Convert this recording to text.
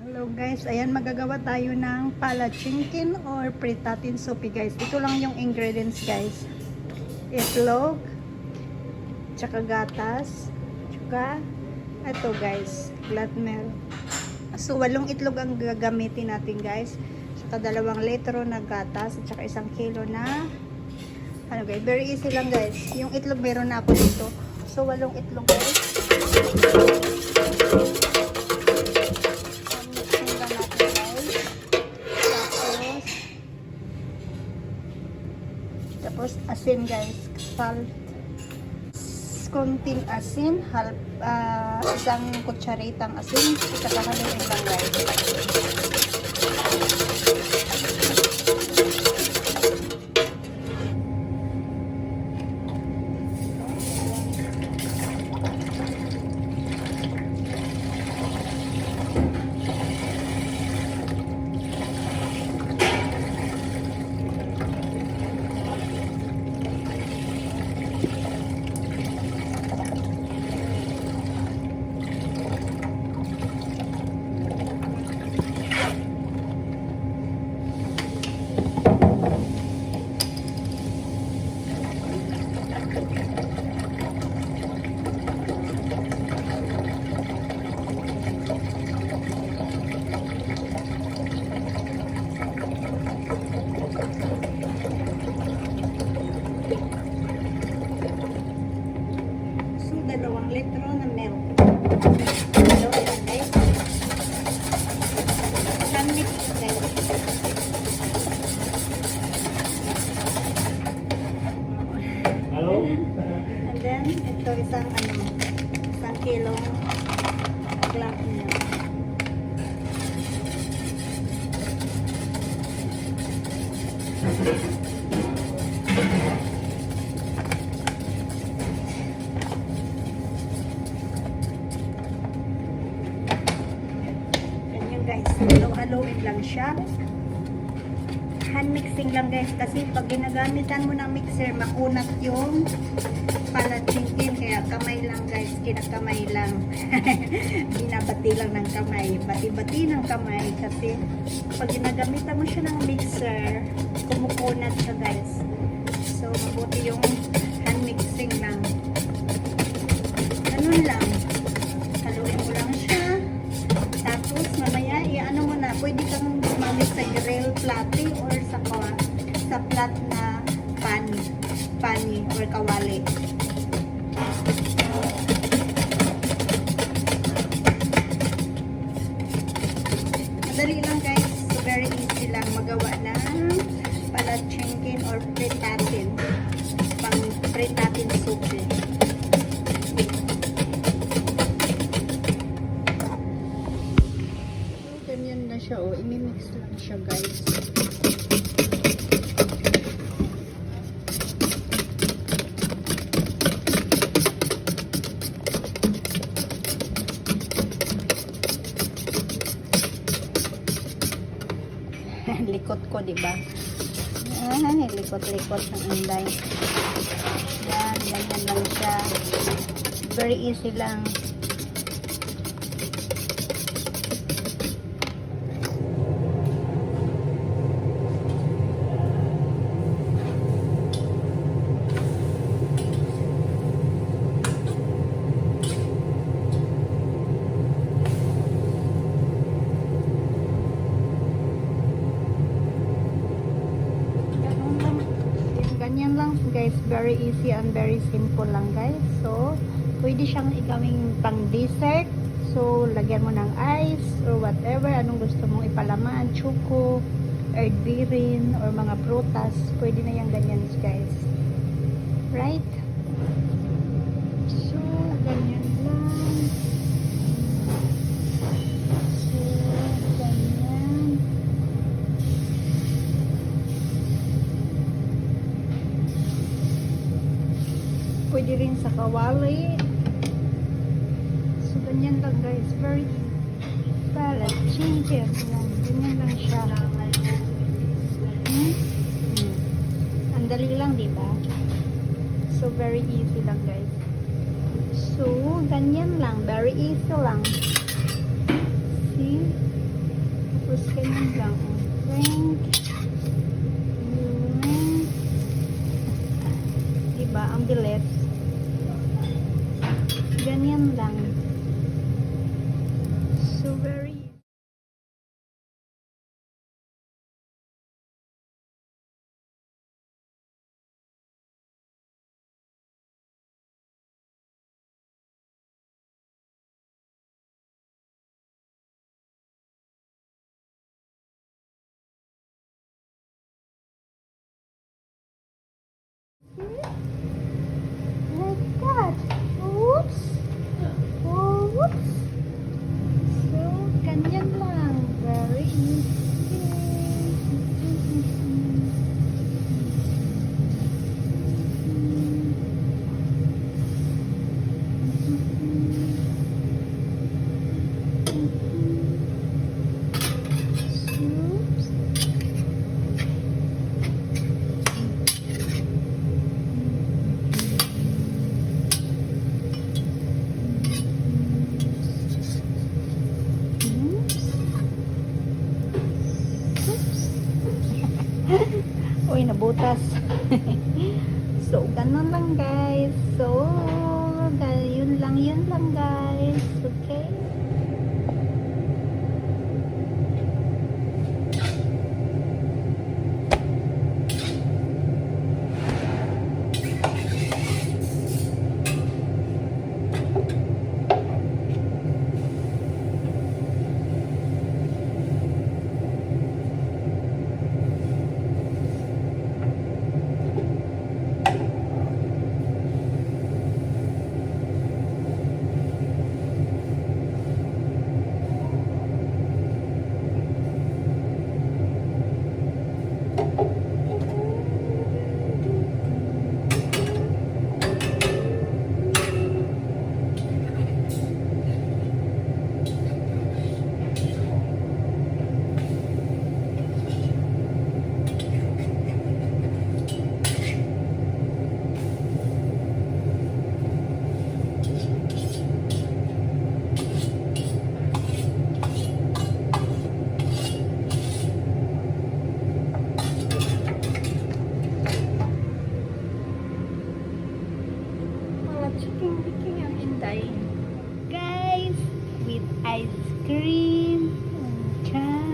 Hello guys, ayan magagawa tayo ng palatschinken or pritatin soup guys. Ito lang yung ingredients guys. Itlog, tsaka gatas, tsaka ito guys, flat milk. So 8 itlog ang gagamitin natin guys. Tsaka 2 litro na gatas at tsaka 1 kilo na ano guys, very easy lang guys. Yung itlog meron na ako dito. So 8 itlog guys. Tapos asin guys, salt, konting asin, isang kutsaritang asin, saka haluin lang guys. Litro na milk. Hello, guys. Handmix guys. Hello? And then, ito isang kilong black milk. Guys, halo-haloin lang siya. Hand mixing lang guys, kasi pag ginagamitan mo ng mixer, makunat yung palatschinken, kaya kamay lang guys, kinakamay lang. Binabati lang ng kamay, bati-bati ng kamay, kasi pag ginagamitan mo siya ng mixer, kumukunat siya guys. So mabuti yung hand mixing lang. Ganun lang, haluin mo lang siya. Tapos mamaya i-ano mo na, pwede kang gumamit sa grill plate or sa plat na pani or kawali. Madali lang guys, so very easy lang magawa ng palatschinken or pritatin, pang pritatin soup eh. Ganyan na siya, imimix lang siya guys. Likot ko, diba? Likot-likot ng inday. Yan, ganyan lang siya. Very easy lang. Ganyan lang guys, very easy and very simple lang guys. So pwede siyang igawing pang dessert, so lagyan mo ng ice or whatever, anong gusto mong ipalaman, choco, birin or mga prutas, pwede na yung ganyan guys, right? So ganyan lang. Pwede rin sa kawali. So, ganyan lang guys. Very palatschinken lang. Ganyan lang siya. Ang dali lang, diba? So, very easy lang guys. So, ganyan lang. Very easy lang. See? Tapos ganyan lang. Ring. Ring. Diba? Ang bilis. Ganyan lang. So very like that. Oops. Oh, whoops. So, ganyan lang. Very easy. Oops. Uy, nabutas. So, ganun lang guys. So, yun lang guys. Okay? Palatschinken ang inday. Guys, with ice cream. Try.